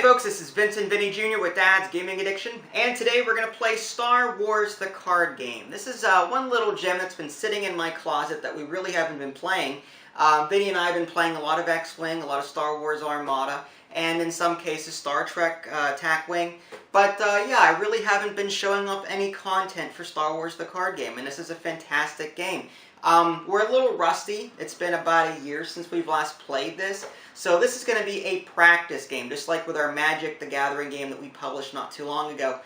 folks, this is Vincent Vinny Jr. with Dad's Gaming Addiction, and today we're going to play Star Wars the card game. This is one little gem that's been sitting in my closet that we really haven't been playing. Vinny and I have been playing a lot of X-Wing, a lot of Star Wars Armada, and in some cases Star Trek Attack Wing. But yeah, I really haven't been showing up any content for Star Wars the card game, and this is a fantastic game. We're a little rusty. It's been about a year since we've last played this. So this is going to be a practice game, just like with our Magic the Gathering game that we published not too long ago.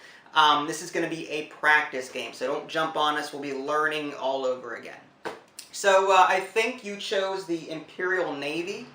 This is going to be a practice game, so don't jump on us. We'll be learning all over again. So I think you chose the Imperial Navy.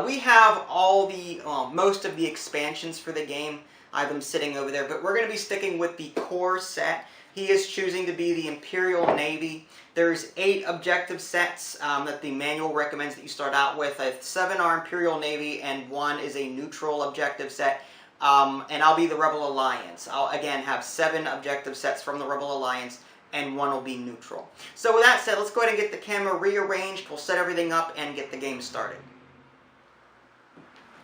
We have all the, most of the expansions for the game. I have them sitting over there, but we're going to be sticking with the core set. He is choosing to be the Imperial Navy. There's 8 objective sets that the manual recommends that you start out with. 7 are Imperial Navy and 1 is a neutral objective set. And I'll be the Rebel Alliance. I'll again have 7 objective sets from the Rebel Alliance and 1 will be neutral. So with that said, let's go ahead and get the camera rearranged. We'll set everything up and get the game started.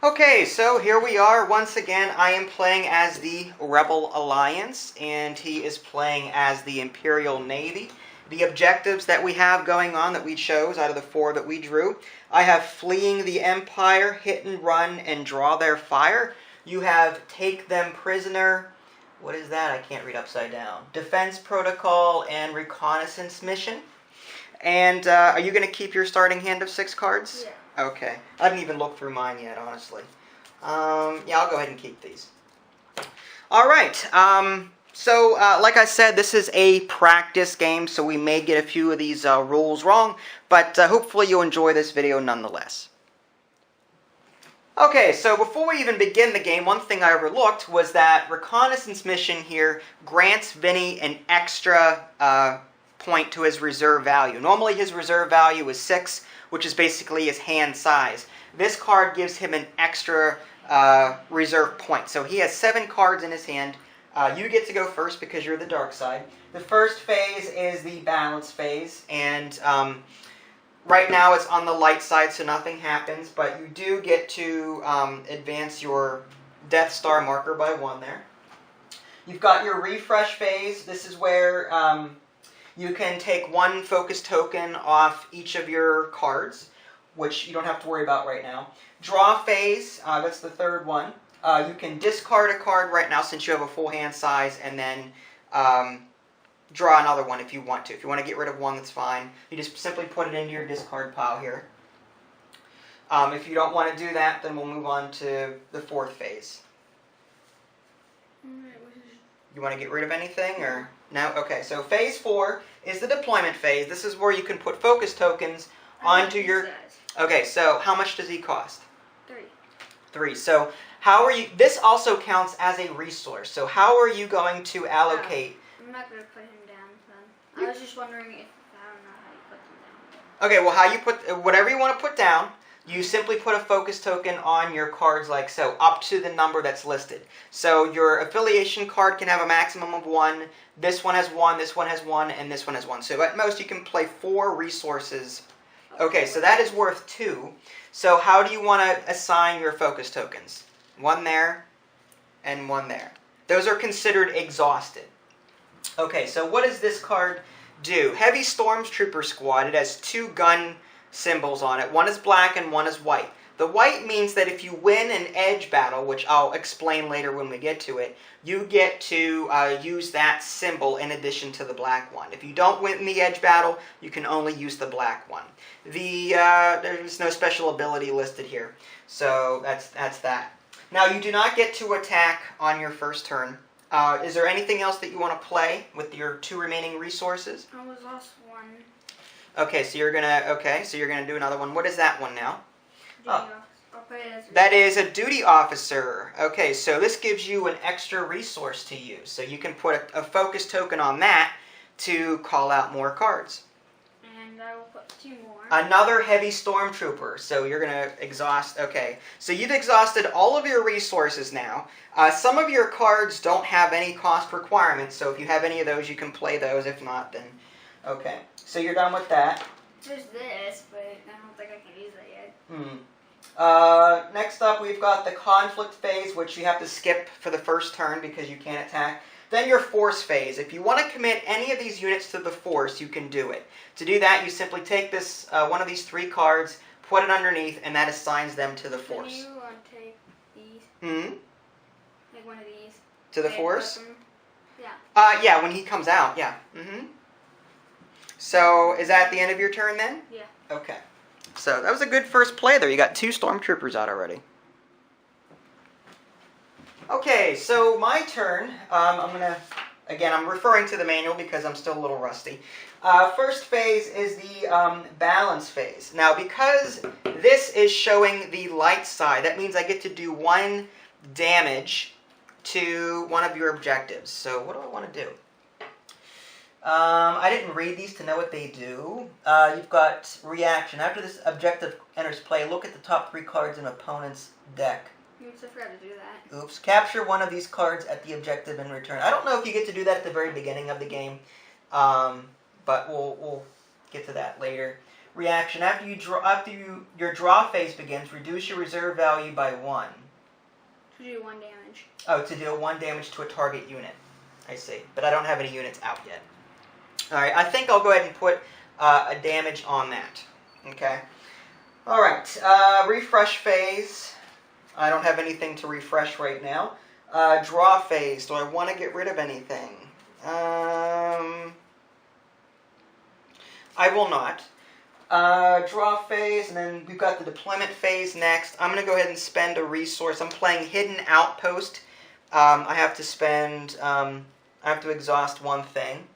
Okay, so here we are. Once again, I am playing as the Rebel Alliance, and he is playing as the Imperial Navy. The objectives that we have going on that we chose out of the 4 that we drew, I have Fleeing the Empire, Hit and Run, and Draw Their Fire. You have Take Them Prisoner. What is that? I can't read upside down. Defense Protocol and Reconnaissance Mission. And are you going to keep your starting hand of 6 cards? Yeah. Okay. I haven't even looked through mine yet, honestly. Yeah, I'll go ahead and keep these. Alright, so like I said, this is a practice game, so we may get a few of these rules wrong, but hopefully you'll enjoy this video nonetheless. Okay, so before we even begin the game, one thing I overlooked was that Reconnaissance Mission here grants Vinny an extra point to his reserve value. Normally his reserve value is 6, which is basically his hand size. This card gives him an extra reserve point. So he has 7 cards in his hand. You get to go first because you're the dark side. The first phase is the balance phase, and right now it's on the light side, so nothing happens, but you do get to advance your Death Star marker by 1 there. You've got your refresh phase. This is where you can take 1 focus token off each of your cards, which you don't have to worry about right now. Draw phase, that's the 3rd one. You can discard a card right now since you have a full hand size, and then draw another one if you want to. If you want to get rid of 1, that's fine. You just simply put it into your discard pile here. If you don't want to do that, then we'll move on to the 4th phase. You want to get rid of anything, or no? Okay, so phase 4 is the deployment phase. This is where you can put focus tokens onto your... Okay, so how much does he cost? 3. 3. So how are you... This also counts as a resource. So how are you going to allocate... I'm not going to put him down then. I was just wondering if... I don't know how you put them down. Okay, well, how you put... Whatever you want to put down, you simply put a focus token on your cards like so, up to the number that's listed. So your affiliation card can have a maximum of 1. This one has 1, this one has 1, and this one has 1. So at most you can play 4 resources. Okay, so that is worth 2. So how do you want to assign your focus tokens? 1 there, and 1 there. Those are considered exhausted. Okay, so what does this card do? Heavy Stormtrooper Squad. It has 2 gun symbols on it. 1 is black and 1 is white. The white means that if you win an edge battle, which I'll explain later when we get to it, you get to use that symbol in addition to the black one. If you don't win the edge battle, you can only use the black one. There's no special ability listed here, so that's that. Now, you do not get to attack on your first turn. Is there anything else that you want to play with your 2 remaining resources? I was lost 1. Okay, so you're gonna do another one. What is that one now? Oh. I'll put it as That is a duty officer. Okay, so this gives you an extra resource to use. So you can put a focus token on that to call out more cards. And I will put 2 more. Another heavy stormtrooper. So you're gonna exhaust. Okay, so you've exhausted all of your resources now. Some of your cards don't have any cost requirements. So if you have any of those, you can play those. If not, then okay. So you're done with that. There's this, but I don't think I can use that yet. Next up, we've got the conflict phase, which you have to skip for the first turn because you can't attack. Then your force phase. If you want to commit any of these units to the force, you can do it. To do that, you simply take this one of these 3 cards, put it underneath, and that assigns them to the force. Can you take these? Hmm? Like one of these? To the force? Yeah. Yeah, when he comes out, yeah. So, is that the end of your turn then? Yeah. Okay. So, that was a good first play there. You got 2 stormtroopers out already. Okay, so my turn. I'm referring to the manual because I'm still a little rusty. First phase is the balance phase. Now, because this is showing the light side, that means I get to do 1 damage to one of your objectives. So, what do I want to do? I didn't read these to know what they do. You've got reaction. After this objective enters play, look at the top 3 cards in an opponent's deck. Oops, I forgot to do that. Oops. Capture one of these cards at the objective in return. I don't know if you get to do that at the very beginning of the game, but we'll get to that later. Reaction. Your draw phase begins, reduce your reserve value by 1. To do 1 damage. Oh, to do 1 damage to a target unit. I see. But I don't have any units out yet. Alright, I think I'll go ahead and put a damage on that. Okay. Alright, refresh phase. I don't have anything to refresh right now. Draw phase. Do I want to get rid of anything? I will not. Draw phase, and then we've got the deployment phase next. I'm going to go ahead and spend a resource. I'm playing Hidden Outpost. I have to exhaust 1 thing.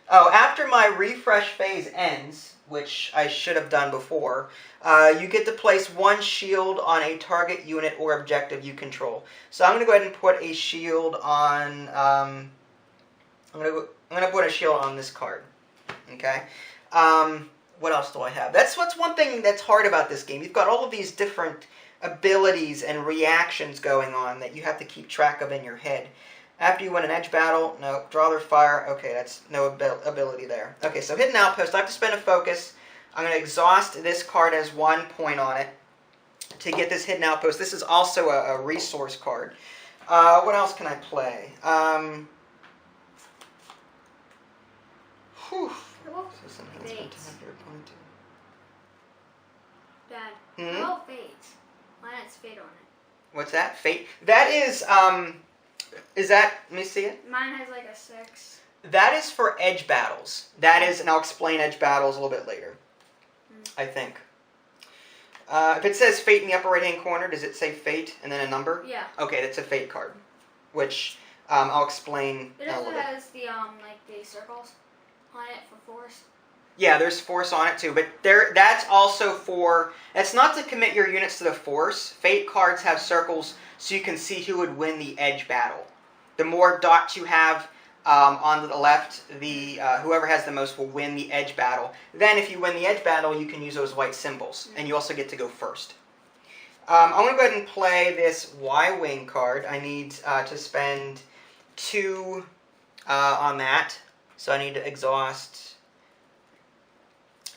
Oh, after my refresh phase ends, which I should have done before, you get to place 1 shield on a target unit or objective you control. So I'm going to go ahead and put a shield on. I'm going to put a shield on this card. Okay. What else do I have? That's what's one thing that's hard about this game. You've got all of these different abilities and reactions going on that you have to keep track of in your head. After you win an edge battle, no. Draw their fire, okay, that's no ability there. Okay, so Hidden Outpost, I have to spend a focus. I'm going to exhaust this card as 1 point on it to get this Hidden Outpost. This is also a resource card. What else can I play? Whew. Fates. Dad, Hmm? how about Fates? Mine has Fate on it. What's that? Fate? That is that, let me see it. Mine has like a 6. That is for edge battles. That is, and I'll explain edge battles a little bit later, I think. If it says Fate in the upper right-hand corner, does it say Fate and then a number? Yeah. Okay, that's a Fate card, which I'll explain It a also little bit. has the the circles on it for force. Yeah, there's force on it too, but that's also for, that's not to commit your units to the force. Fate cards have circles so you can see who would win the edge battle. The more dots you have on the left, whoever has the most will win the edge battle. Then if you win the edge battle, you can use those white symbols, and you also get to go first. I'm going to go ahead and play this Y-Wing card. I need to spend 2 on that, so I need to exhaust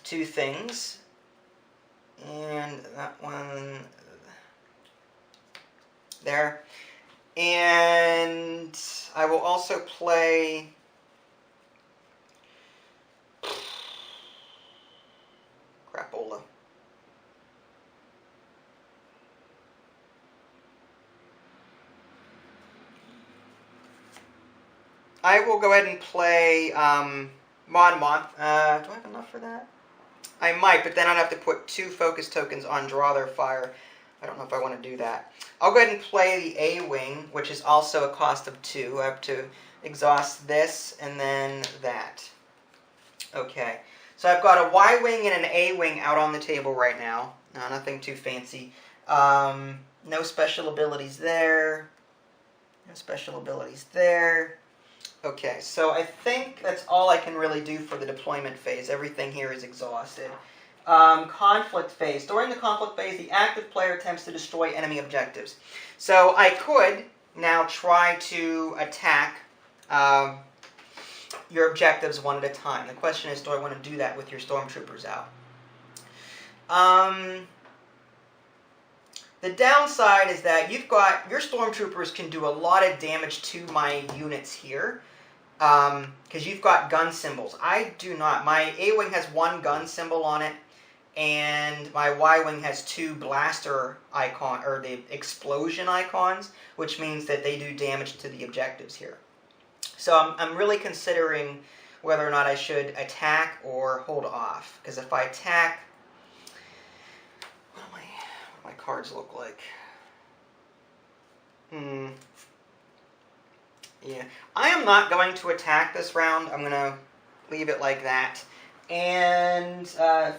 2 things, and that one there, and I will also play crapola. I will go ahead and play Mon Moth. Do I have enough for that? I might, but then I'd have to put 2 focus tokens on Draw Their Fire. I don't know if I want to do that. I'll go ahead and play the A-Wing, which is also a cost of 2. I have to exhaust this and then that. Okay. So I've got a Y-Wing and an A-Wing out on the table right now. Nothing too fancy. No special abilities there. No special abilities there. Okay, so I think that's all I can really do for the deployment phase. Everything here is exhausted. Conflict phase. During the conflict phase, the active player attempts to destroy enemy objectives. So I could now try to attack your objectives one at a time. The question is, do I want to do that with your stormtroopers out? The downside is that your stormtroopers can do a lot of damage to my units here, because you've got gun symbols. I do not. My A-wing has 1 gun symbol on it, and my Y-wing has 2 blaster icon, or the explosion icons, which means that they do damage to the objectives here. So I'm really considering whether or not I should attack or hold off, because if I attack, what do my cards look like? Yeah, I am not going to attack this round. I'm going to leave it like that. And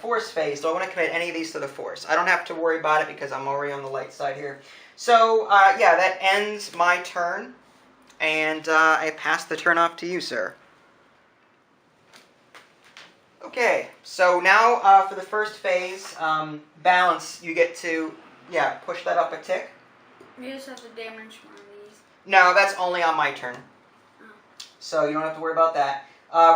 Force phase. Do I want to commit any of these to the Force? I don't have to worry about it because I'm already on the light side here. So, yeah, that ends my turn. And I pass the turn off to you, sir. Okay, so now for the first phase, balance, you get to, yeah, push that up a tick. You just have to damage one of these. No, that's only on my turn. Oh. So you don't have to worry about that.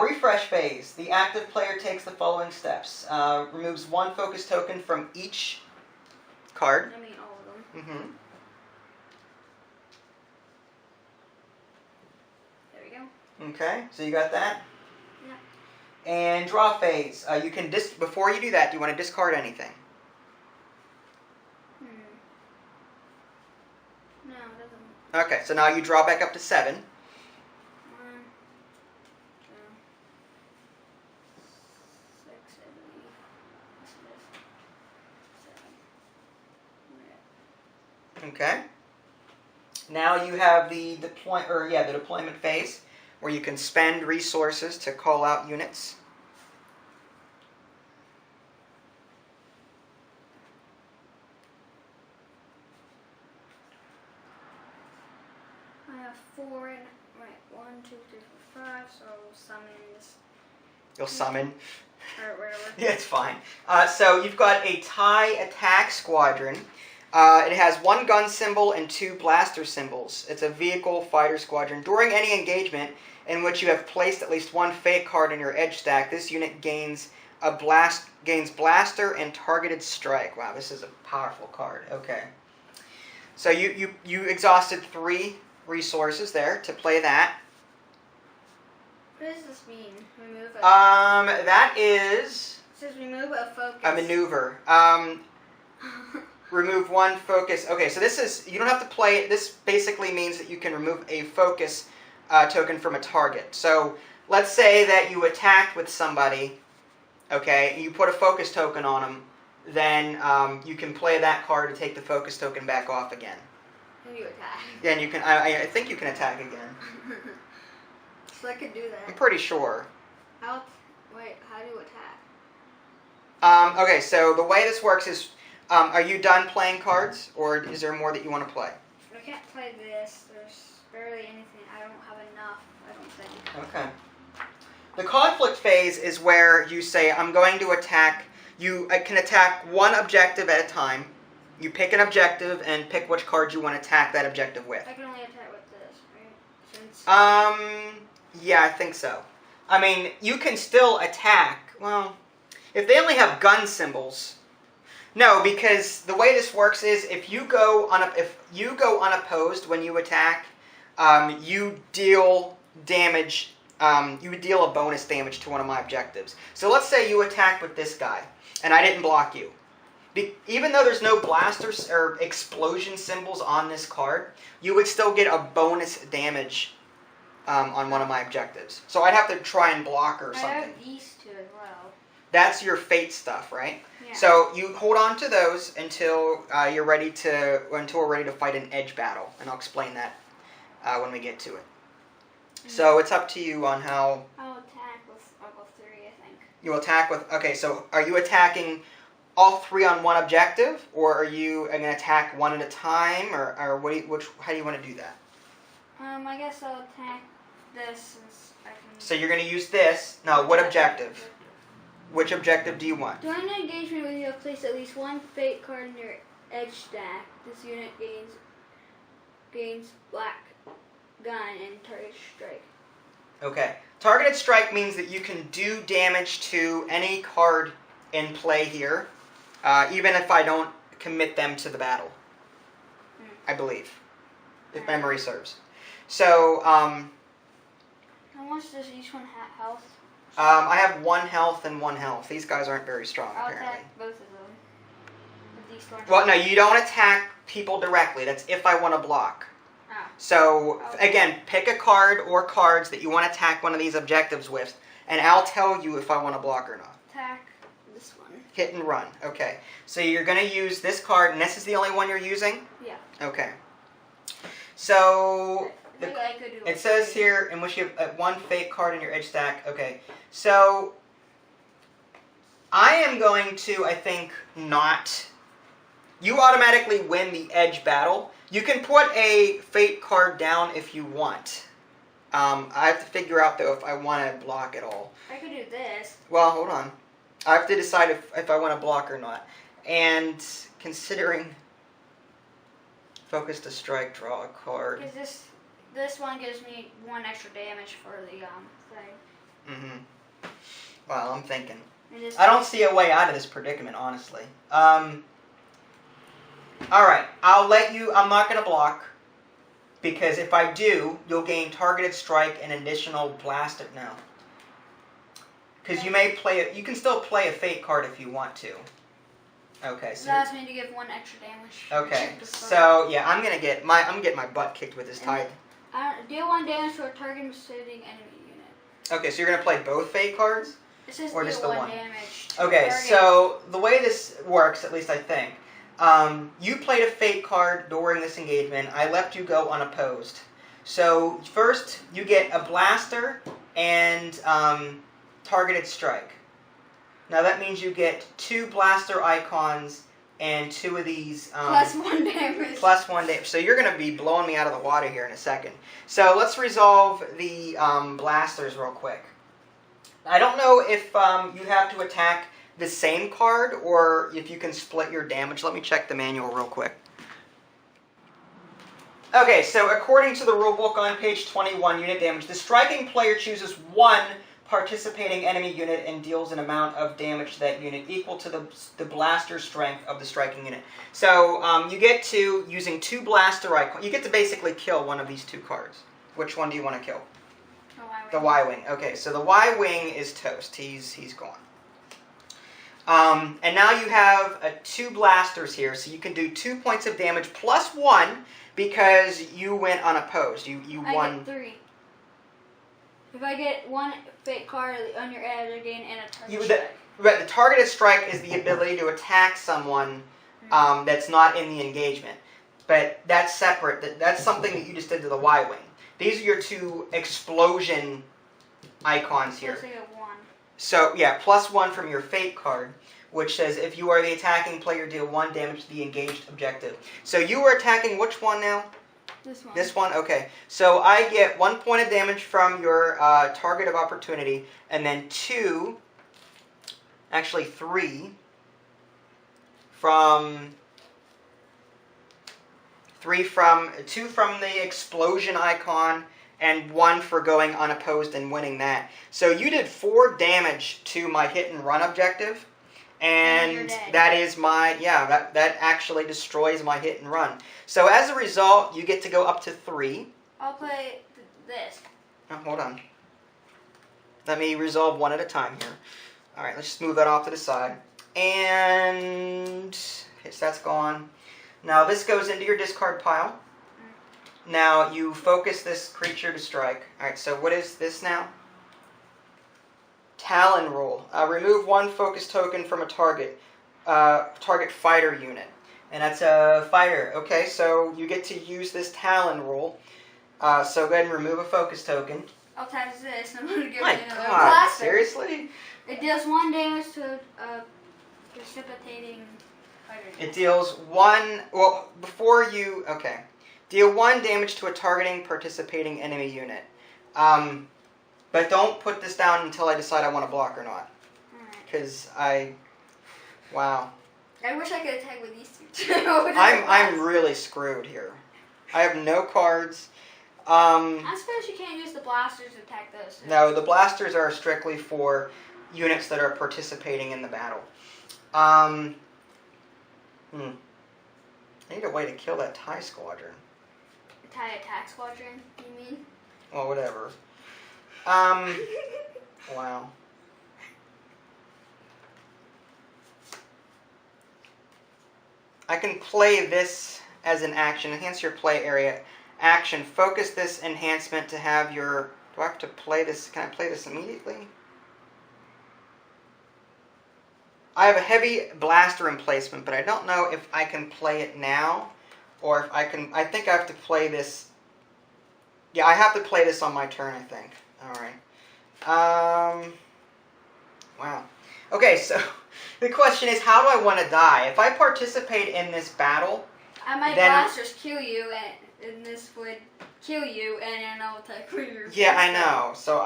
Refresh phase. The active player takes the following steps. Removes 1 focus token from each card. I mean all of them. Mm-hmm. There we go. Okay, so you got that? Yeah. And draw phase. You can before you do that, do you want to discard anything? No, it doesn't. Okay, so now you draw back up to 7. 1, 2, 6, 7. Okay. Now you have the deployment phase, where you can spend resources to call out units. I have 4 in. Right, 1, 2, 3, 4, 5. So I'll summon this. You'll summon. Or whatever. Yeah, it's fine. So you've got a TIE attack squadron. It has 1 gun symbol and 2 blaster symbols. It's a vehicle fighter squadron. During any engagement in which you have placed at least 1 fate card in your edge stack, this unit gains blaster and targeted strike. Wow, this is a powerful card. Okay. So you exhausted 3 resources there to play that. What does this mean? Remove a... That is... It says remove a focus. A maneuver. Remove 1 focus. Okay, so this is... You don't have to play it. This basically means that you can remove a focus token from a target. So, let's say that you attacked with somebody, okay, you put a focus token on them, then you can play that card to take the focus token back off again. And you attack. Yeah, and you can... I think you can attack again. So I could do that. I'm pretty sure. Wait, how do you attack? Okay, so the way this works is, are you done playing cards, or is there more that you want to play? I can't play this. There's barely anything. I don't have enough, I don't think. Okay. The conflict phase is where you say, I'm going to attack. You can attack 1 objective at a time. You pick an objective and pick which card you want to attack that objective with. I can only attack with this, right? Since... Yeah, I think so. I mean, you can still attack. Well, if they only have gun symbols. No, because the way this works is if you go unopposed when you attack, you deal damage. You would deal a bonus damage to one of my objectives. So let's say you attacked with this guy, and I didn't block you. Even though there's no blasters or explosion symbols on this card, you would still get a bonus damage on one of my objectives. So I'd have to try and block or something. I have these 2 as well. That's your fate stuff, right? Yeah. So you hold on to those until we're ready to fight an edge battle, and I'll explain that when we get to it. So it's up to you on how... I'll attack with 3, I think. You attack with... Okay, so are you attacking all 3 on 1 objective, or are you going to attack 1 at a time, or how do you want to do that? I guess I'll attack this since I can... So you're going to use this. No, what objective? Which objective do you want? During an engagement where you have placed at least 1 fate card in your edge stack, this unit gains black gun and target strike. Okay. Targeted strike means that you can do damage to any card in play here, even if I don't commit them to the battle. I believe, if memory serves. So, how much does each one have health? I have 1 health and 1 health. These guys aren't very strong, I'll apparently. attack both of them. With these ones. Well, no, you don't attack people directly. That's if I want to block. Ah. So, Okay. again, pick a card or cards that you want to attack one of these objectives with, and I'll tell you if I want to block or not. Attack this one. Hit and run. Okay. So you're going to use this card, and this is the only one you're using? Yeah. Okay. So, Maybe I could do it says here, in which you have 1 fate card in your edge stack. Okay. So, I am going to, I think, not... You automatically win the edge battle. You can put a fate card down if you want. I have to figure out, though, if I want to block at all. I could do this. Well, hold on. I have to decide if I want to block or not. And considering focus to strike, draw a card. Because this one gives me 1 extra damage for the thing. Mm-hmm. Well, I'm thinking. And I don't see a way out of this predicament, honestly. Alright, I'll let you... I'm not going to block. Because if I do, you'll gain targeted strike and additional blaster now. Because you may play it. You can still play a fate card if you want to. Okay, so allows me to give 1 extra damage. okay, so yeah, I'm getting my butt kicked with this tide. Deal 1 damage to a target sitting enemy unit. Okay, so you're gonna play both fate cards, It says or deal just the 1 one? damage. To Okay, target. so the way this works, at least I think, you played a fate card during this engagement. I left you go unopposed. So first, you get a blaster and targeted strike. Now that means you get 2 blaster icons and 2 of these... plus 1 damage. Plus 1 damage. So you're going to be blowing me out of the water here in a second. So let's resolve the blasters real quick. I don't know if you have to attack the same card or if you can split your damage. Let me check the manual real quick. Okay, so according to the rulebook on page 21, unit damage, the striking player chooses 1 participating enemy unit and deals an amount of damage to that unit equal to the blaster strength of the striking unit. So you get to, using 2 blaster icons, you get to basically kill one of these 2 cards. Which one do you want to kill? The Y-Wing. Okay, so the Y-Wing is toast. He's gone. And now you have 2 blasters here, so you can do 2 points of damage plus 1 because you went unopposed. You won. I get 3. If I get 1 fate card on your edge again and a target strike. Right, the targeted strike is the ability to attack someone that's not in the engagement. But that's separate. That's something that you just did to the Y-Wing. These are your 2 explosion icons here. So I get 1. So, yeah, plus 1 from your fate card, which says if you are the attacking player, deal 1 damage to the engaged objective. So you are attacking which one now? This one. This one? Okay. So I get 1 point of damage from your target of opportunity, and then 2, actually 3, from 2 from the explosion icon, and 1 for going unopposed and winning that. So you did 4 damage to my hit and run objective. And that is my, that actually destroys my hit and run. So as a result, you get to go up to 3. I'll play this. Oh, hold on. Let me resolve 1 at a time here. Alright, let's just move that off to the side. And, okay, so that's gone. Now this goes into your discard pile. Now you focus this creature to strike. Alright, so what is this now? Talon roll. Remove 1 focus token from a target fighter unit. And that's a fighter. Okay, so you get to use this Talon roll. So go ahead and remove a focus token. I'll tap this. I'm going to give My it another God, blaster. seriously? It deals 1 damage to precipitating fighter. It deals 1, well, before you, okay. Deal 1 damage to a targeting participating enemy unit. But don't put this down until I decide I want to block or not. Because wow. I wish I could attack with these 2 too. I'm really screwed here. I have no cards. I suppose you can't use the blasters to attack those. No, the blasters are strictly for units that are participating in the battle. I need a way to kill that TIE squadron. The TIE attack squadron, you mean? Well, whatever. Wow. I can play this as an action. Enhance your play area. Action. Focus this enhancement to have your... Do I have to play this? Can I play this immediately? I have a heavy blaster emplacement, but I don't know if I can play it now, or if I can... I think I have to play this... Yeah, I have to play this on my turn, I think. Alright. Wow. Okay, so the question is, how do I want to die? If I participate in this battle... My blasters kill you, and this would kill you, and then I'll attack with your... Yeah, I know. So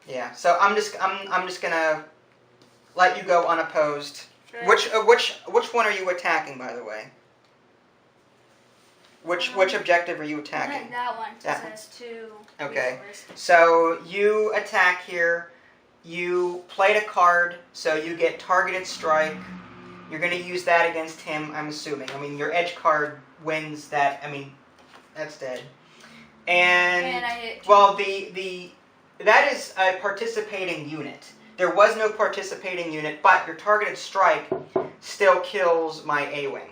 Yeah, so I'm just gonna let you go unopposed. Sure. Which one are you attacking, by the way? Which objective are you attacking? That one. That says 2. Okay. Resource. So you attack here. You played a card, so you get targeted strike. You're going to use that against him, I'm assuming. I mean, your edge card wins that. I mean, that's dead. And I hit. Well, that is a participating unit. There was no participating unit, but your targeted strike still kills my A-wing.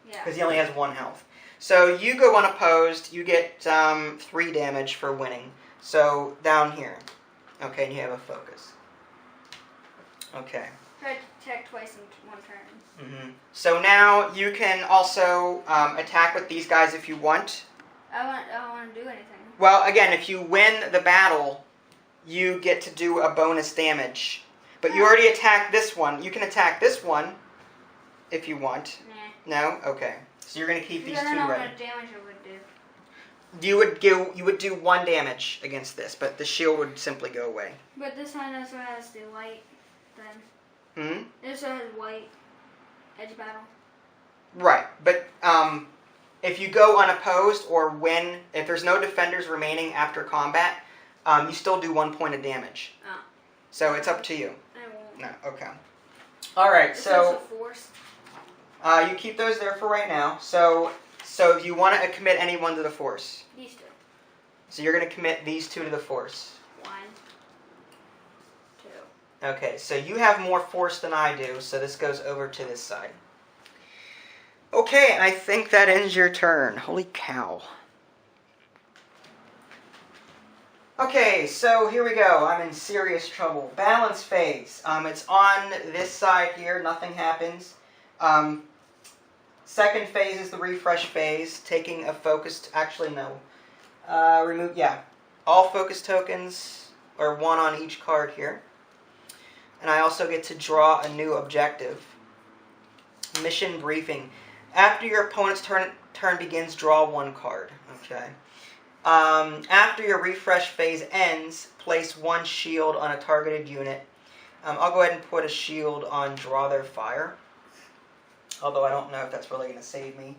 Yeah. Because he only has 1 health. So you go unopposed. You get 3 damage for winning. So down here. Okay, and you have a focus. Okay. Try to attack twice in 1 turn. Mm-hmm. So now you can also attack with these guys if you want. I don't want to do anything. Well, again, if you win the battle, you get to do a bonus damage. But you already attacked this one. You can attack this one if you want. Nah. No? Okay. So you're going to keep these 2 ready. I don't know what damage it would do. You would do 1 damage against this, but the shield would simply go away. But this one also has the white then. Hmm? This one has white edge battle. Right, but if you go unopposed or win, if there's no defenders remaining after combat, you still do 1 point of damage. Oh. So it's up to you. I won't. No, okay. Alright, so... Force. You keep those there for right now. So if you want to commit anyone to the Force. These 2. So you're going to commit these 2 to the Force. 1, 2. Okay, so you have more Force than I do, so this goes over to this side. Okay, I think that ends your turn. Holy cow. Okay, so here we go. I'm in serious trouble. Balance phase. It's on this side here. Nothing happens. Second phase is the refresh phase. Taking a focused... Actually, no. Remove... Yeah. All focus tokens, or 1 on each card here. And I also get to draw a new objective. Mission briefing. After your opponent's turn begins, draw 1 card. Okay. After your refresh phase ends, place 1 shield on a targeted unit. I'll go ahead and put a shield on draw their fire. Although I don't know if that's really going to save me.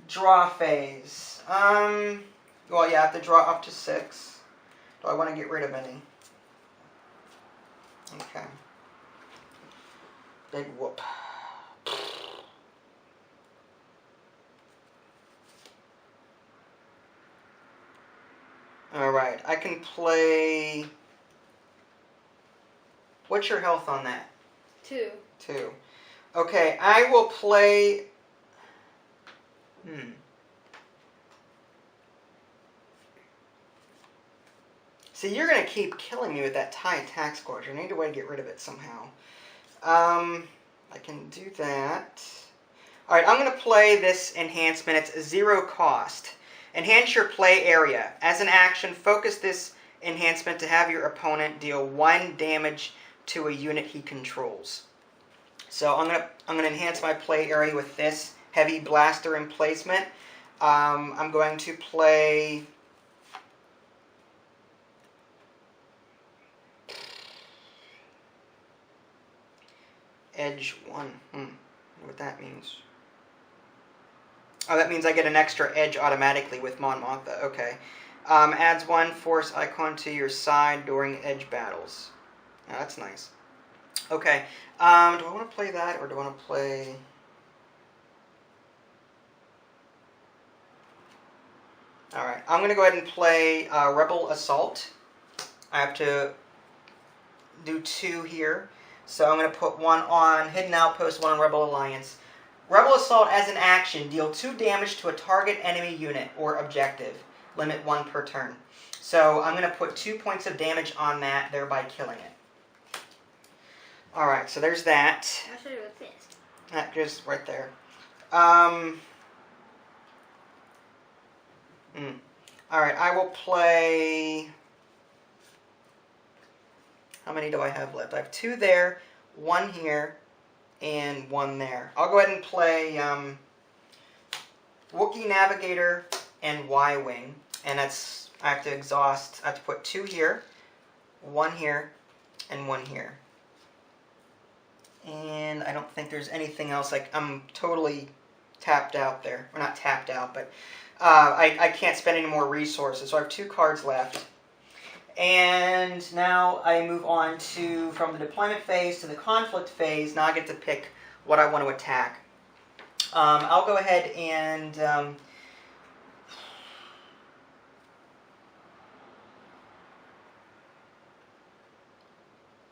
Draw phase. Well, yeah, I have to draw up to 6. Do I want to get rid of any? Okay. Big whoop. Alright, I can play... What's your health on that? 2. 2. Okay, I will play... See, you're going to keep killing me with that TIE attack squadron. I need a way to get rid of it somehow. I can do that. Alright, I'm going to play this enhancement. It's 0 cost. Enhance your play area. As an action, focus this enhancement to have your opponent deal 1 damage to a unit he controls. So I'm gonna enhance my play area with this heavy blaster emplacement. I'm going to play Edge 1. What that means. Oh, that means I get an extra edge automatically with Mon Mothma. Okay. Adds 1 force icon to your side during edge battles. Oh, that's nice. Okay. Do I want to play that, or do I want to play... Alright, I'm going to go ahead and play Rebel Assault. I have to do 2 here. So I'm going to put 1 on Hidden Outpost, 1 on Rebel Alliance. Rebel Assault as an action, deal 2 damage to a target enemy unit or objective. Limit 1 per turn. So I'm going to put 2 points of damage on that, thereby killing it. Alright, so there's that. I'll show you with this. That goes right there. Alright, I will play... How many do I have left? I have 2 there, 1 here, and 1 there. I'll go ahead and play Wookiee Navigator and Y-Wing. And that's, I have to exhaust, I have to put 2 here, 1 here, and 1 here. And I don't think there's anything else. Like, I'm totally tapped out there. Or not tapped out, but I can't spend any more resources. So I have 2 cards left. And now I move on to, from the deployment phase to the conflict phase. Now I get to pick what I want to attack. I'll go ahead and...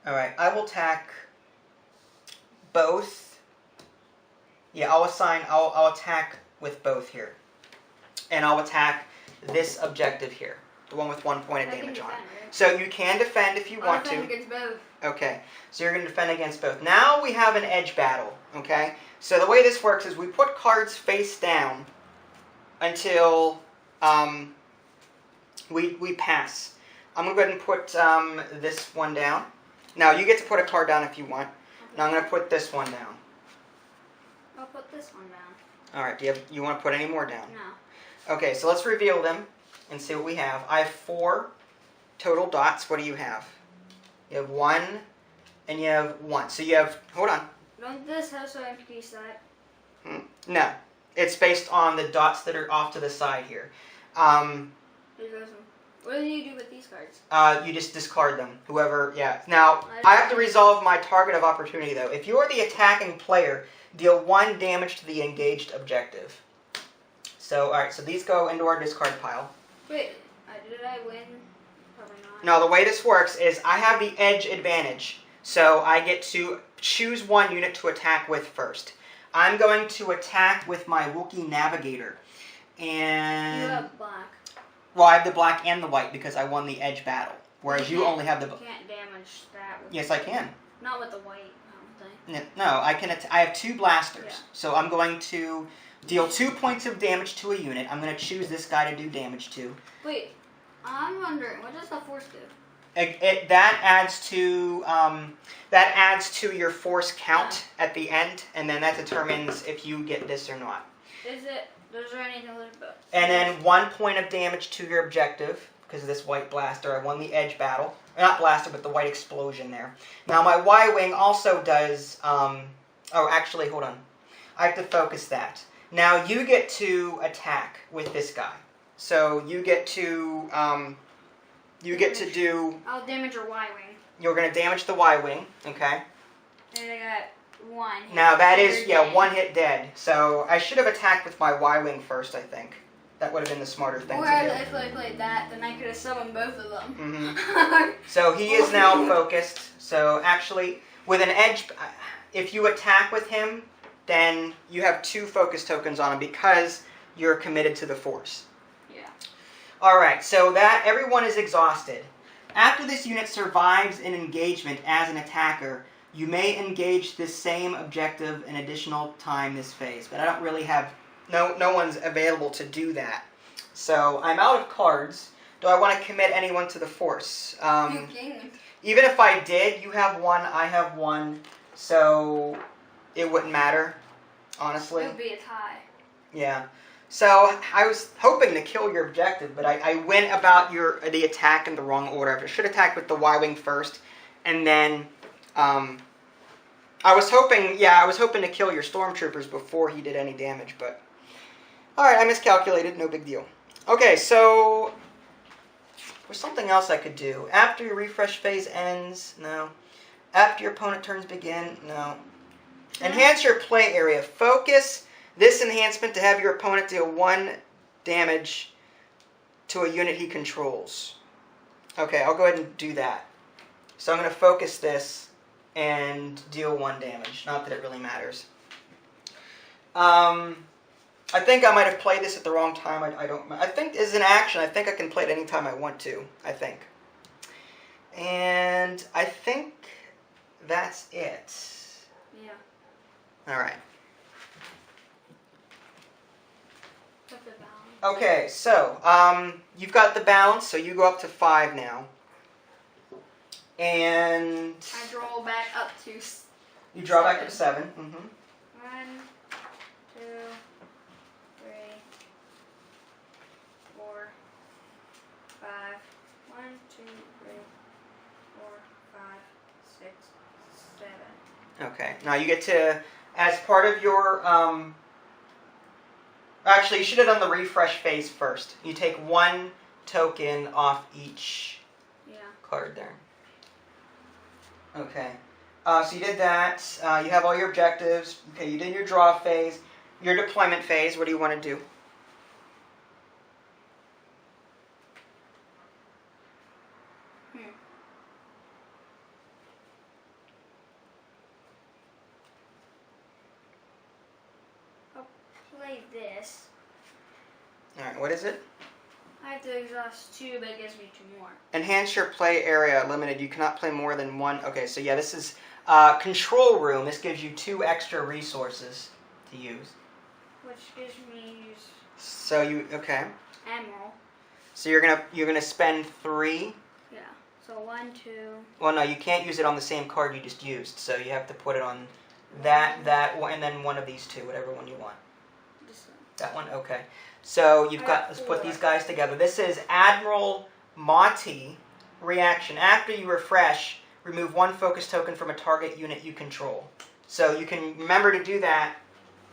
Alright, I will attack both. Yeah, I'll attack with both here. And I'll attack this objective here. The one with 1 point of damage on it. Right? So you can defend if you want to. Against both. Okay, so you're going to defend against both. Now we have an edge battle, okay? So the way this works is we put cards face down until we pass. I'm going to go ahead and put this one down. Now you get to put a card down if you want. Now I'm going to put this one down. I'll put this one down. All right, do you want to put any more down? No. Okay, so let's reveal them and see what we have. I have 4 total dots. What do you have? You have 1, and you have 1. So you have, hold on. Don't this have some empty side? No. It's based on the dots that are off to the side here. What do you do with these cards? You just discard them. Whoever, yeah. Now, I have to resolve my target of opportunity, though. If you are the attacking player, deal 1 damage to the engaged objective. So, alright, so these go into our discard pile. Wait, did I win? Probably not. No, the way this works is I have the edge advantage. So I get to choose 1 unit to attack with first. I'm going to attack with my Wookiee Navigator. And... You have black. Well, I have the black and the white because I won the edge battle. Whereas you only have the... You can't damage that with... Yes, I can. Not with the white, I don't think. No, I can. I have 2 blasters. Yeah. So I'm going to deal 2 points of damage to a unit. I'm going to choose this guy to do damage to. Wait, I'm wondering, what does the force do? That adds to your force count at the end, and then that determines if you get this or not. Is there anything about? And then 1 point of damage to your objective because of this white blaster. I won the edge battle, not blaster, but the white explosion there. Now my Y-wing also does. Oh, actually, hold on. I have to focus that. Now you get to attack with this guy. So you get to. Do... I'll damage your Y-wing. You're going to damage the Y-wing, okay? And I got 1 hit. Now that is, yeah, 1 hit dead. So I should have attacked with my Y-wing first, I think. That would have been the smarter thing or to do. if I played that, then I could have summoned both of them. Mm-hmm. So he is now focused. So actually, with an edge, if you attack with him, then you have 2 focus tokens on him because you're committed to the force. Alright, so that everyone is exhausted. After this unit survives an engagement as an attacker, you may engage this same objective an additional time this phase. But I don't really have... No one's available to do that. So I'm out of cards. Do I want to commit anyone to the force? You can. Even if I did, you have 1, I have 1. So it wouldn't matter, honestly. It would be a tie. Yeah. So I was hoping to kill your objective, but I went about the attack in the wrong order. I should attack with the Y-wing first, and then I was hoping to kill your stormtroopers before he did any damage. But all right, I miscalculated. No big deal. Okay, so there's something else I could do after your refresh phase ends. No, After your opponent turns begin, no. Enhance your play area. Focus this enhancement to have your opponent deal 1 damage to a unit he controls. Okay, I'll go ahead and do that. So I'm going to focus this and deal 1 damage. Not that it really matters. I think I might have played this at the wrong time. I think as an action, I think I can play it anytime I want to. I think. And I think that's it. Yeah. All right. Put the balance. Okay, so you've got the balance, so you go up to 5 now. And I draw back up to. You draw back to 7. 1, 2, 3, 4, 5. 1, 2, 3, 4, 5, 6, 7. Okay, now you get to, as part of your, actually you should have done the refresh phase first. You take 1 token off each card there. Okay, so you did that. You have all your objectives. Okay, you did your draw phase. Your deployment phase, what do you want to do? I'll play this. Alright, what is it? I have to exhaust 2, but it gives me 2 more. Enhance your play area limited. You cannot play more than 1. Okay, so yeah, this is control room. This gives you 2 extra resources to use. Which gives me use. So you Admiral. So you're gonna spend 3. Yeah. So 1, 2. Well, no, you can't use it on the same card you just used. So you have to put it on that one, and then one of these 2, whatever one you want. This one. That one, okay. So you've got. Let's put these guys together. This is Admiral Mati reaction. After you refresh, remove 1 focus token from a target unit you control. So you can remember to do that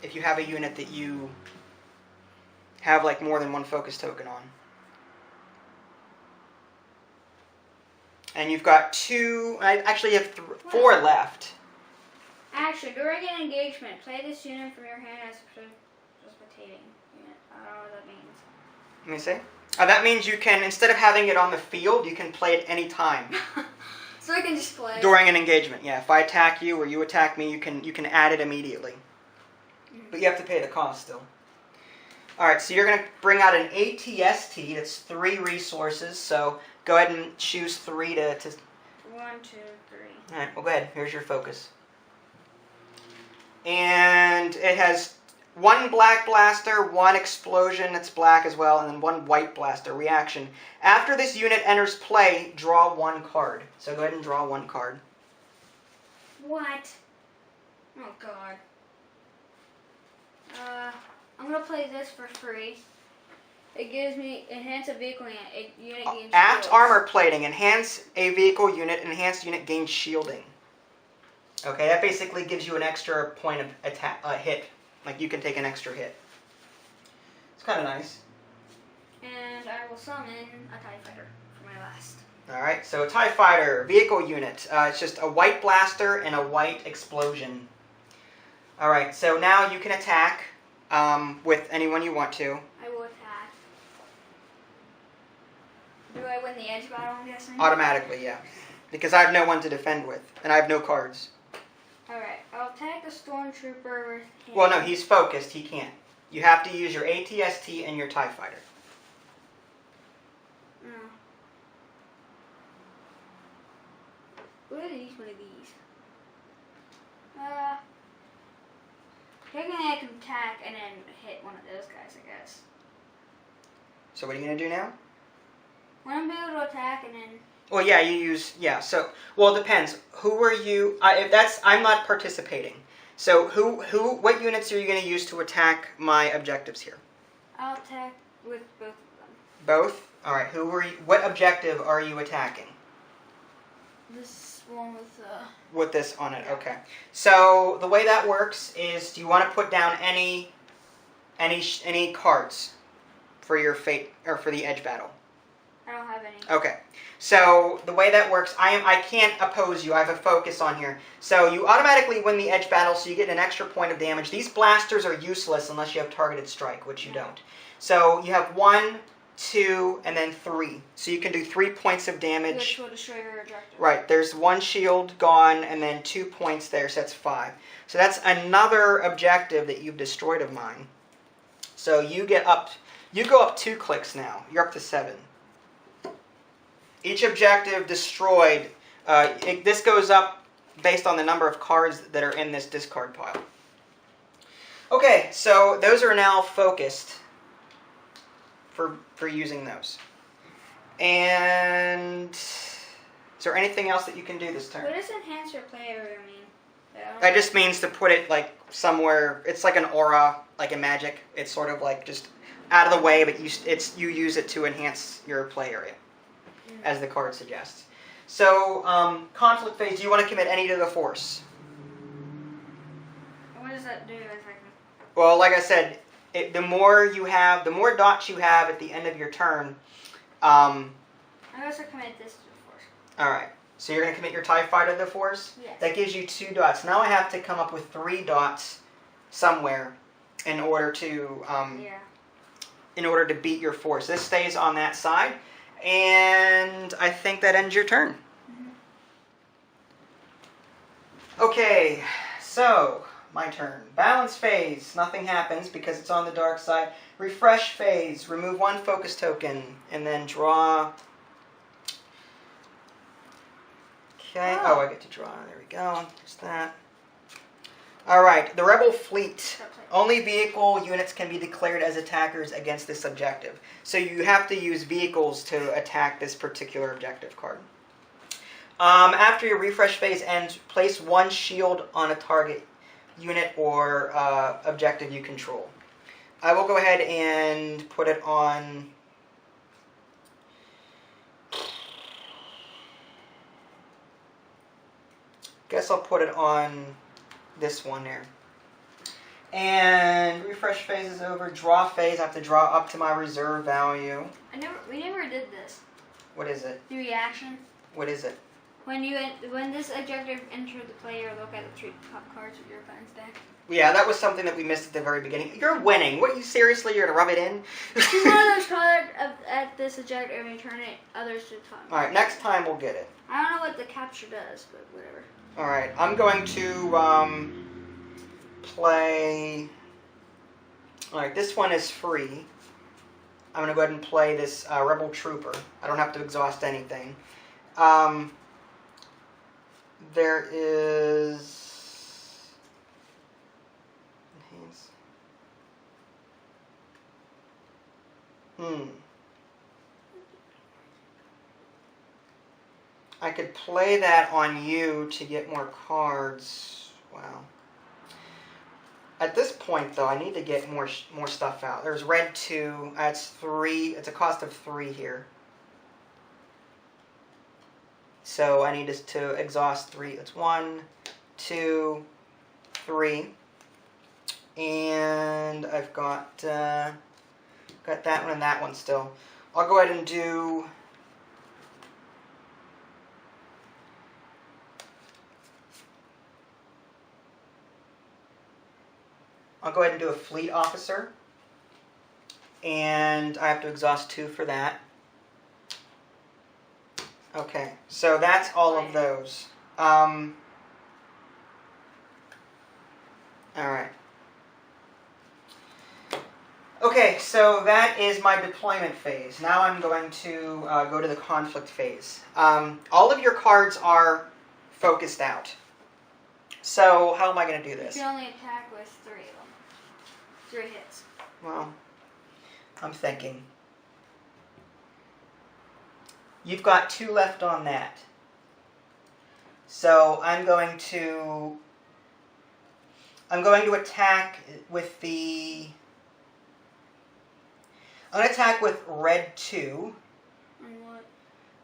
if you have a unit that you have like more than 1 focus token on. And you've got 2. I actually have 4 left. Action. During an engagement, play this unit from your hand as precipitating unit. I don't know what that means. Let me see. That means you can, instead of having it on the field, you can play it any time. So I can just play During an engagement, yeah. If I attack you or you attack me, you can add it immediately. But you have to pay the cost still. Alright, so you're going to bring out an ATST. That's 3 resources. So go ahead and choose 3 to... 1, 2, 3. Alright, well go ahead. Here's your focus. And it has 1 black blaster, 1 explosion that's black as well, and then 1 white blaster reaction. After this unit enters play, draw 1 card. So go ahead and draw 1 card. What? Oh god. I'm gonna play this for free. It gives me enhance a vehicle unit gains Apt shields. armor plating. Enhance a vehicle unit. Enhanced unit gains shielding. Okay, that basically gives you an extra point of attack hit. Like you can take an extra hit. It's kind of nice. And I will summon a TIE fighter for my last. Alright, so TIE fighter, vehicle unit. It's just a white blaster and a white explosion. Alright, so now you can attack with anyone you want to. I will attack. Do I win the edge battle, I'm guessing? Automatically, yeah. Because I have no one to defend with, and I have no cards. Alright, I'll attack the stormtrooper with him. Well, no, he's focused. He can't. You have to use your ATST and your TIE fighter. Oh. What are these? One of these? Technically I can attack and then hit one of those guys, I guess. So what are you going to do now? When I'm able to attack and then... Well, yeah, you use, yeah, so, well, it depends. Who are you, if that's, I'm not participating. So what units are you going to use to attack my objectives here? I'll attack with both of them. Both? Alright, what objective are you attacking? This one with, With this on it, okay. So, the way that works is, do you want to put down any cards for your fate, or for the edge battle? I don't have any. Okay. So the way that works, I can't oppose you. I have a focus on here. So you automatically win the edge battle, so you get an extra point of damage. These blasters are useless unless you have targeted strike, which you don't. So you have 1, 2, and then 3. So you can do 3 points of damage. Which will destroy your objective. Right. There's 1 shield gone, and then 2 points there, so that's 5. So that's another objective that you've destroyed of mine. So you go up 2 clicks now. You're up to 7. Each objective destroyed, this goes up based on the number of cards that are in this discard pile. Okay, so those are now focused for using those. And is there anything else that you can do this turn? What does enhance your play area mean? That just means to put it like somewhere. It's like an aura, like a magic. It's sort of like just out of the way, but you use it to enhance your play area, as the card suggests. So, conflict phase. Do you want to commit any to the force? What does that do? Well, like I said, the more dots you have at the end of your turn. I also commit this to the force. All right. So you're going to commit your TIE Fighter to the force? Yes. That gives you 2 dots. Now I have to come up with 3 dots somewhere in order to beat your force. This stays on that side, and I think that ends your turn. Mm-hmm. Okay, so my turn. Balance phase. Nothing happens because it's on the dark side. Refresh phase. Remove 1 focus token, and then draw. Okay. Oh, I get to draw. There we go. There's that. All right. The Rebel Fleet. Only vehicle units can be declared as attackers against this objective. So you have to use vehicles to attack this particular objective card. After your refresh phase ends, place 1 shield on a target unit or objective you control. I will go ahead and put it on. Guess I'll put it on this one there. And refresh phase is over. Draw phase. I have to draw up to my reserve value. We never did this. What is it? The reaction. What is it? When this objective entered the player, look at the 3 top cards of your opponent's deck. Yeah, that was something that we missed at the very beginning. You're winning. What, you seriously? You're gonna rub it in? Choose one of those cards at this objective and return it others to the top. All right, next time we'll get it. I don't know what the capture does, but whatever. All right, I'm going to play. All right, this one is free. I'm gonna go ahead and play this Rebel Trooper. I don't have to exhaust anything. There is. Enhance. I could play that on you to get more cards. Wow. At this point, though, I need to get more stuff out. There's red 2. That's 3. It's a cost of 3 here. So I need to exhaust 3. That's 1, 2, 3. And I've got that one and that one still. I'll go ahead and do. I'll go ahead and do a fleet officer, and I have to exhaust 2 for that. Okay, so that's all of those. All right. Okay, so that is my deployment phase. Now I'm going to go to the conflict phase. All of your cards are focused out. So how am I going to do this? You can only attack with 3 of them. 3 hits. Well, I'm thinking. You've got 2 left on that. So I'm going to attack with the. I'm going to attack with red 2. On what?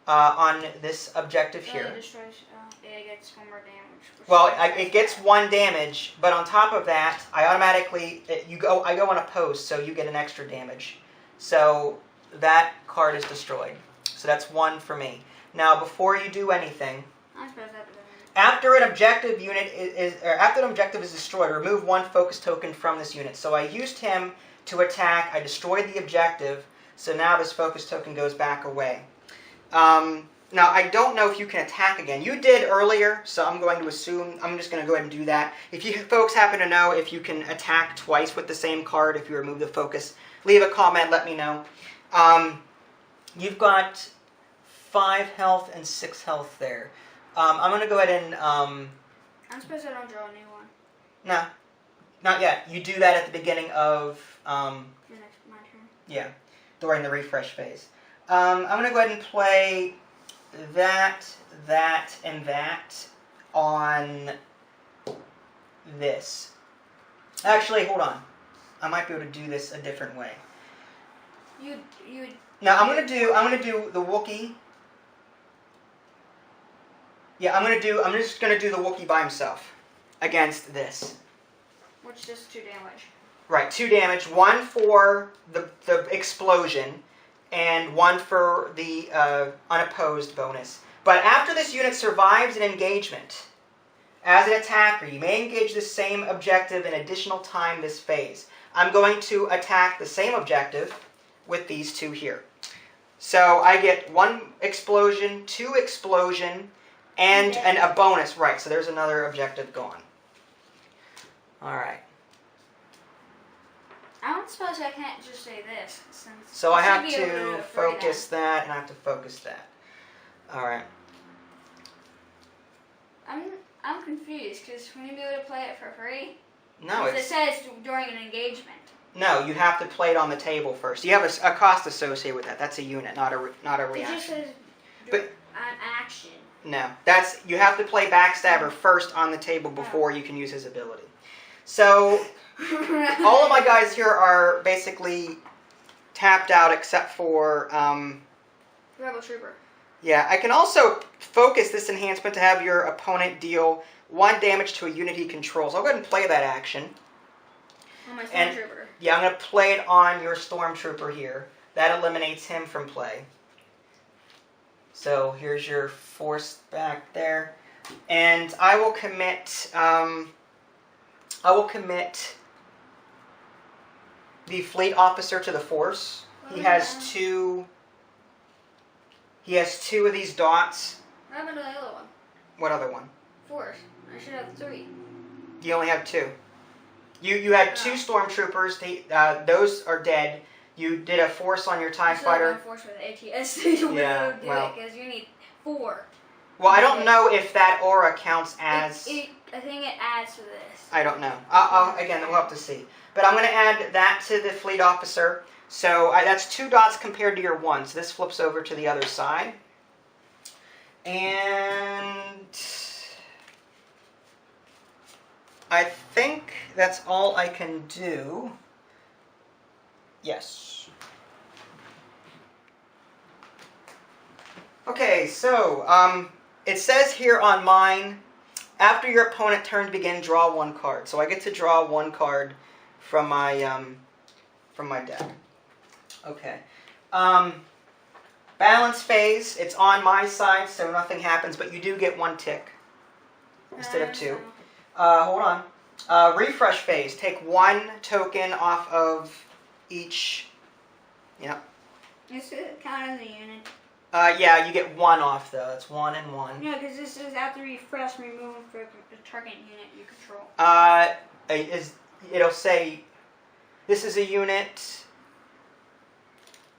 On this objective here. It destroys. It gets 1 more damage. Well, it gets 1 damage, but on top of that, I automatically I go on a post, so you get an extra damage. So that card is destroyed. So that's 1 for me. Now, before you do anything, I'm supposed to have to go. after an objective is destroyed, remove 1 focus token from this unit. So I used him to attack. I destroyed the objective. So now this focus token goes back away. Now, I don't know if you can attack again. You did earlier, so I'm going to assume, I'm just going to go ahead and do that. If you folks happen to know if you can attack twice with the same card, if you remove the focus, leave a comment, let me know. You've got 5 health and 6 health there. I'm going to go ahead and... I'm supposed to don't draw a new one. No, not yet. You do that at the beginning of... My turn. Yeah, during the refresh phase. I'm going to go ahead and play that, and that on this. Actually, hold on. I might be able to do this a different way. Now I'm gonna do the Wookiee. Yeah, I'm just gonna do the Wookiee by himself against this. Which does 2 damage. Right, 2 damage. 1 for the explosion, and 1 for the unopposed bonus. But after this unit survives an engagement, as an attacker, you may engage the same objective an additional time this phase. I'm going to attack the same objective with these 2 here. So I get 1 explosion, 2 explosion, and a bonus. Right, so there's another objective gone. Alright. I don't suppose I can't just say this. So I have to focus that, and I have to focus that. Alright. I'm confused, because when you be able to play it for free? No, it says during an engagement. No, you have to play it on the table first. You have a cost associated with that. That's a unit, not a reaction. It just says an action. No, you have to play Backstabber first on the table before you can use his ability. So all of my guys here are basically tapped out except for Rebel Trooper. Yeah, I can also focus this enhancement to have your opponent deal 1 damage to a unit he controls. I'll go ahead and play that action. On my Stormtrooper. Yeah, I'm going to play it on your Stormtrooper here. That eliminates him from play. So here's your force back there. And I will commit the fleet officer to the force. He has 2 of these dots. What happened to the other one? What other one? Force. I should have 3. You only have 2. You had 2 stormtroopers. Those are dead. You did a force on your TIE fighter. Force with ATS. Yeah, well. Because you need 4. Well, I don't know if that aura counts as... I think it adds to this. I don't know. Again, we'll have to see. But I'm going to add that to the fleet officer. So that's 2 dots compared to your 1. So this flips over to the other side. And I think that's all I can do. Yes. Okay, so it says here on mine, after your opponent turn begin, draw 1 card. So I get to draw 1 card from my deck. Okay. Balance phase, it's on my side, so nothing happens, but you do get 1 tick instead of 2. Hold on. Refresh phase, take 1 token off of each. Yep. Does it count as a unit? Yeah, you get 1 off though. That's 1 and 1. Yeah, because this is after refresh, remove for the target unit you control. It'll say this is a unit.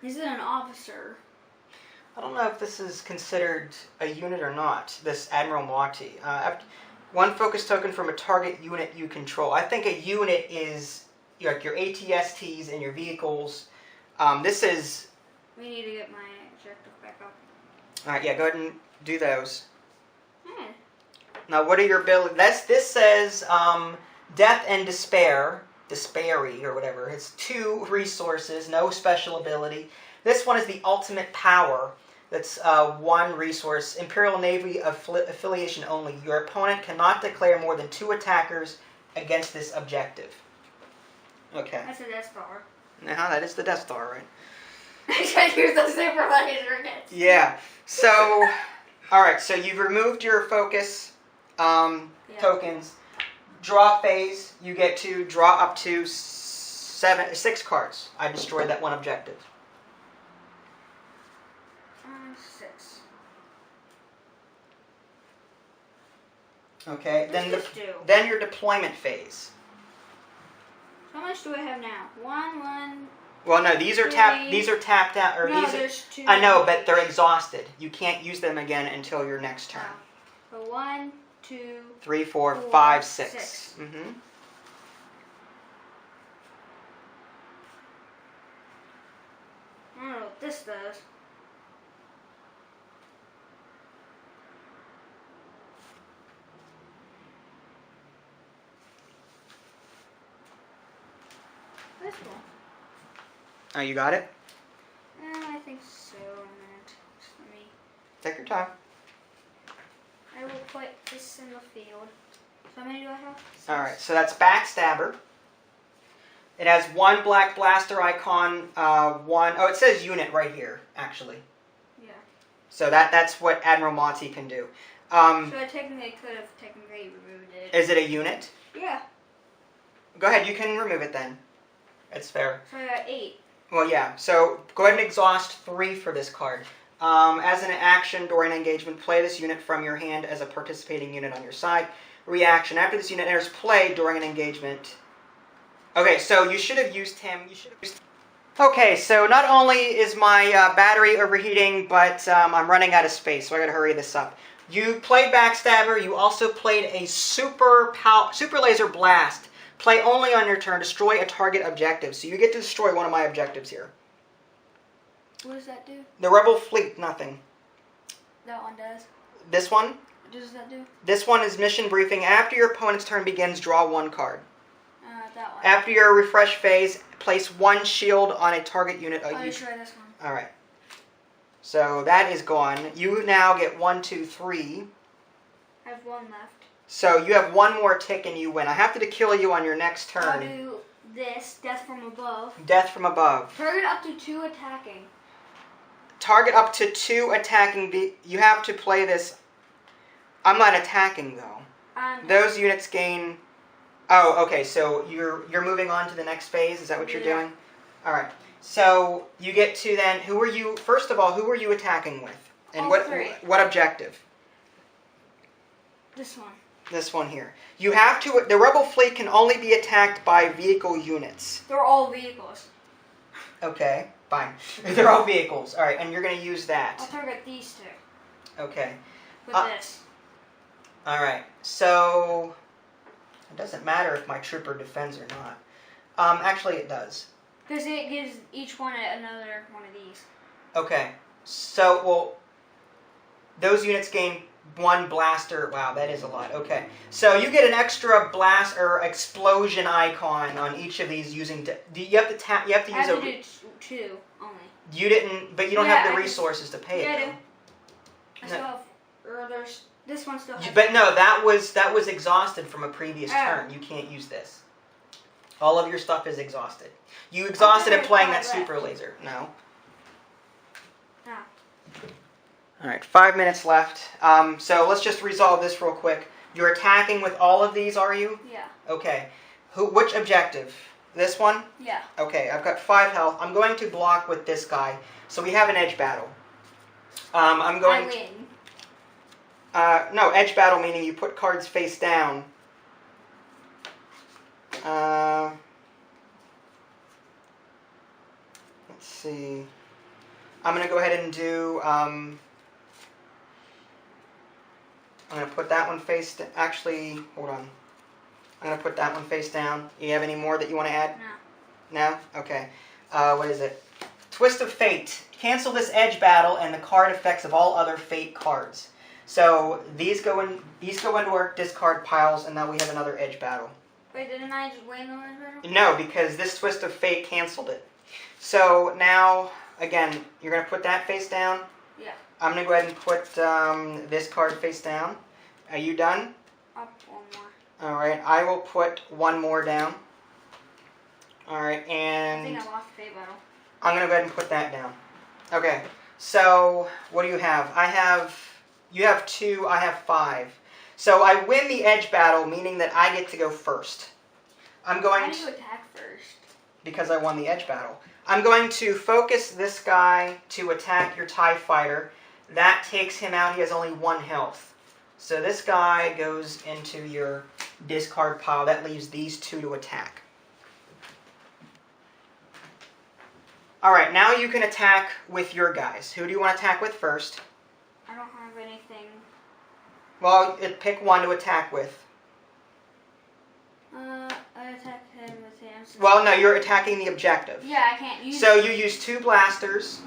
Is it an officer? I don't know if this is considered a unit or not, this Admiral Mawti. 1 focus token from a target unit you control. I think a unit is like your ATSTs and your vehicles. This is... We need to get my objective back up. Alright, yeah, go ahead and do those. Now, what are your abilities? This says Death and Despair. Despairy or whatever. It's 2 resources, no special ability. This one is the ultimate power. That's 1 resource. Imperial Navy affiliation only. Your opponent cannot declare more than 2 attackers against this objective. Okay. That's a Death Star. Now that is the Death Star, right? I tried to use the super laser against. Yeah. So, all right. So you've removed your focus tokens. Draw phase. You get to draw up to 6 cards. I destroyed that one objective. 6. Okay. What Then your deployment phase. How much do I have now? 1. Well, no, these are tapped. These are tapped out, or No, these. there's 2. I know, but they're exhausted. You can't use them again until your next turn. So 1, 2, 3, 4, 4, 5, 6. 6. Mm-hmm. I don't know what this does. This one. Oh, you got it? I think so. A minute. Just let me. Take your time. I will put this in the field. So how many do I have? 6. All right, so that's Backstabber. It has 1 black blaster icon, 1... Oh, it says unit right here, actually. Yeah. So that's what Admiral Monty can do. So I technically could have removed it. Is it a unit? Yeah. Go ahead, you can remove it then. It's fair. So I got 8. Well, yeah. So go ahead and exhaust 3 for this card. As an action during engagement, play this unit from your hand as a participating unit on your side. Reaction: after this unit enters play during an engagement. Okay, so you should have used him. Okay, so not only is my battery overheating, but I'm running out of space, so I gotta hurry this up. You played Backstabber. You also played a Super Laser Blast. Play only on your turn. Destroy a target objective. So you get to destroy one of my objectives here. What does that do? The Rebel Fleet, nothing. That one does. This one? What does that do? This one is mission briefing. After your opponent's turn begins, draw 1 card. That one. After your refresh phase, place 1 shield on a target unit. I'll try this one. Alright. So that is gone. You now get 1, 2, 3. I have 1 left. So you have 1 more tick and you win. I have to kill you on your next turn. I'll do this, Death from Above. Death from above. Target up to 2 attacking. Target up to 2 attacking. You have to play this. I'm not attacking though. Those units gain. Oh, okay. So you're moving on to the next phase. Is that what you're doing? All right. So you get to then. Who are you? First of all, who are you attacking with? And what objective? This one. This one here. You have to. The Rebel fleet can only be attacked by vehicle units. They're all vehicles. Okay, fine. They're all vehicles. All right, and you're going to use that. I'll target these 2. Okay. With this. All right. So it doesn't matter if my trooper defends or not. Actually, it does. Because it gives each one another one of these. Okay. So, well, those units gain 1 blaster. Wow, that is a lot. Okay. So you get an extra blast or explosion icon on each of these using. You have to tap. You have to use I have to do 2 only. You didn't, but you don't have the resources to pay it. Yeah, I do. I still have. Or there's this one still has. But no, that was exhausted from a previous turn. You can't use this. All of your stuff is exhausted. You exhausted it playing that super laser. No. No. All right, 5 minutes left. So let's just resolve this real quick. You're attacking with all of these, are you? Yeah. Okay. Which objective? This one? Yeah. Okay, I've got 5 health. I'm going to block with this guy. So we have an edge battle. I'm going. I win. No, edge battle meaning you put cards face down. Let's see. I'm going to go ahead and do. I'm going to put that one face. Actually, hold on. I'm going to put that one face down. You have any more that you want to add? No. No? Okay. What is it? Twist of Fate. Cancel this edge battle and the card effects of all other Fate cards. So these go into our discard piles, and now we have another edge battle. Wait, didn't I just win the edge battle? No, because this Twist of Fate canceled it. So now, again, you're going to put that face down. Yeah. I'm going to go ahead and put this card face down. Are you done? I'll put 1 more. Alright, I will put 1 more down. Alright, and I think I lost the Fate battle. I'm going to go ahead and put that down. Okay, so what do you have? You have 2, I have 5. So I win the edge battle, meaning that I get to go first. I'm going Why do you attack first? Because I won the edge battle. I'm going to focus this guy to attack your TIE fighter. That takes him out. He has only 1 health. So this guy goes into your discard pile. That leaves these 2 to attack. Alright, now you can attack with your guys. Who do you want to attack with first? I don't have anything. Well, pick one to attack with. I attack him with him. Well, no, you're attacking the objective. Yeah, I can't use So you use 2 blasters.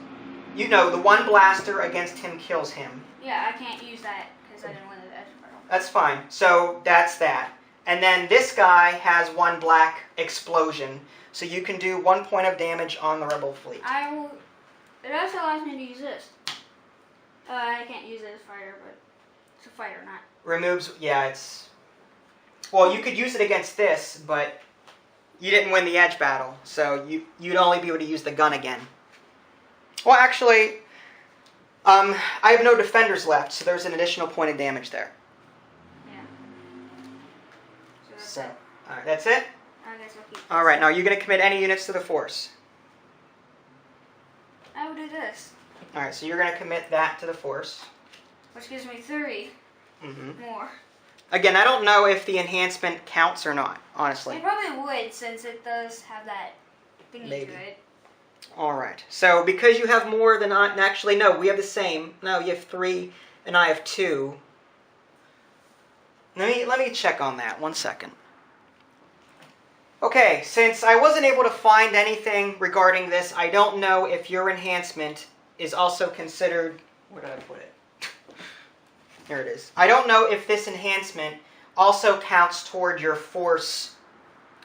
You know, the 1 blaster against him kills him. Yeah, I can't use that because I didn't win the edge battle. That's fine. So that's that. And then this guy has 1 black explosion. So you can do 1 point of damage on the rebel fleet. I will. It also allows me to use this. I can't use it as fighter, but it's a fighter, not. Removes, yeah, it's... Well, you could use it against this, but you didn't win the edge battle. So you'd only be able to use the gun again. Well, actually, I have no defenders left, so there's an additional point of damage there. Yeah. So alright, that's it? I guess I'll keep. Alright, now are you going to commit any units to the force? I will do this. Alright, so you're going to commit that to the force. Which gives me 3 more. Again, I don't know if the enhancement counts or not, honestly. It probably would, since it does have that thingy Maybe. to it. Alright, so because you have more than I... Actually, no, we have the same. No, you have 3, and I have 2. Let me check on that. 1 second. Okay, since I wasn't able to find anything regarding this, I don't know if your enhancement is also considered... Where did I put it? There it is. I don't know if this enhancement also counts toward your force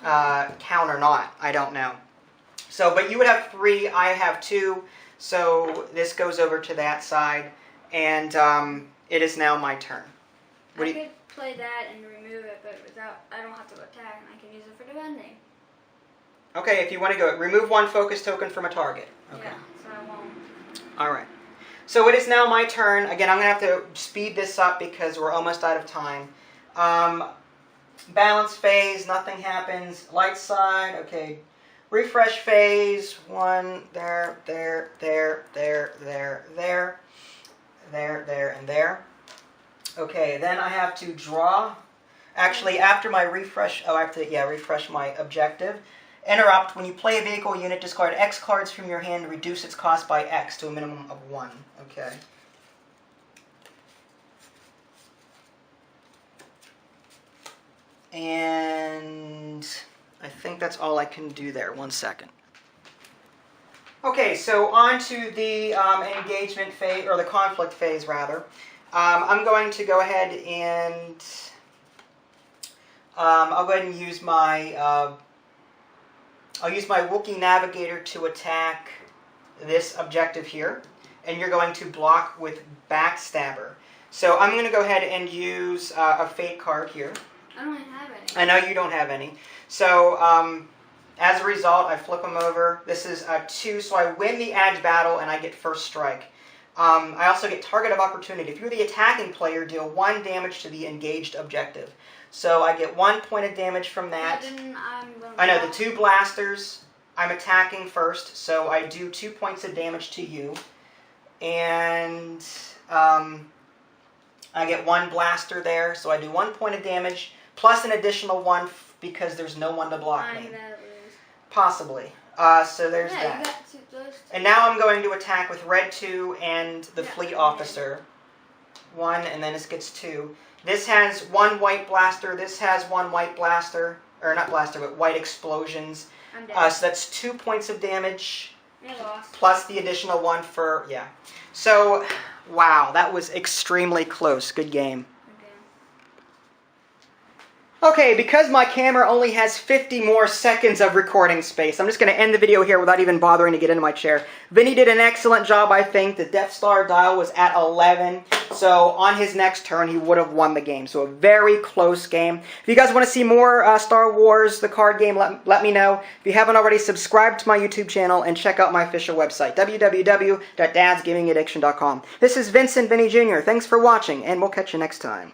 count or not. I don't know. So, but you would have 3, I have 2, so this goes over to that side, and it is now my turn. I could play that and remove it, but I don't have to attack, and I can use it for defending. Okay, if you want to go, remove 1 focus token from a target. Okay. Yeah, so I won't. Alright. So it is now my turn. Again, I'm going to have to speed this up because we're almost out of time. Balance phase, nothing happens. Light side, okay. Refresh phase, 1, there, and there. Okay, then I have to draw. Actually, after my refresh, I have to, refresh my objective. Interrupt, when you play a vehicle unit, discard X cards from your hand to reduce its cost by X to a minimum of 1. Okay. And I think that's all I can do there. 1 second. Okay, so on to the engagement phase, or the conflict phase, rather. I'm going to go ahead and I'll go ahead and use my I'll use my Wookiee Navigator to attack this objective here, and you're going to block with Backstabber. So I'm going to go ahead and use a Fate card here. I don't have any. I know you don't have any. So as a result, I flip them over. This is a 2, so I win the edge battle and I get first strike. I also get target of opportunity. If you're the attacking player, deal 1 damage to the engaged objective. So I get 1 point of damage from that. I know, the 2 blasters, I'm attacking first, so I do 2 points of damage to you. And I get 1 blaster there, so I do 1 point of damage, plus an additional 1 because there's no one to block me. Possibly. So there's that. You got 2 those. And now I'm going to attack with red 2 and the fleet officer. 1, and then this gets 2. This has 1 white blaster. This has 1 white blaster. Or not blaster, but white explosions. I'm dead. So that's 2 points of damage. I lost. Plus the additional 1 for, yeah. So, wow, that was extremely close. Good game. Okay, because my camera only has 50 more seconds of recording space, I'm just going to end the video here without even bothering to get into my chair. Vinny did an excellent job, I think. The Death Star dial was at 11, so on his next turn he would have won the game. So a very close game. If you guys want to see more Star Wars, the card game, let me know. If you haven't already, subscribe to my YouTube channel and check out my official website, www.dadsgamingaddiction.com. This is Vincent Vinny Jr. Thanks for watching, and we'll catch you next time.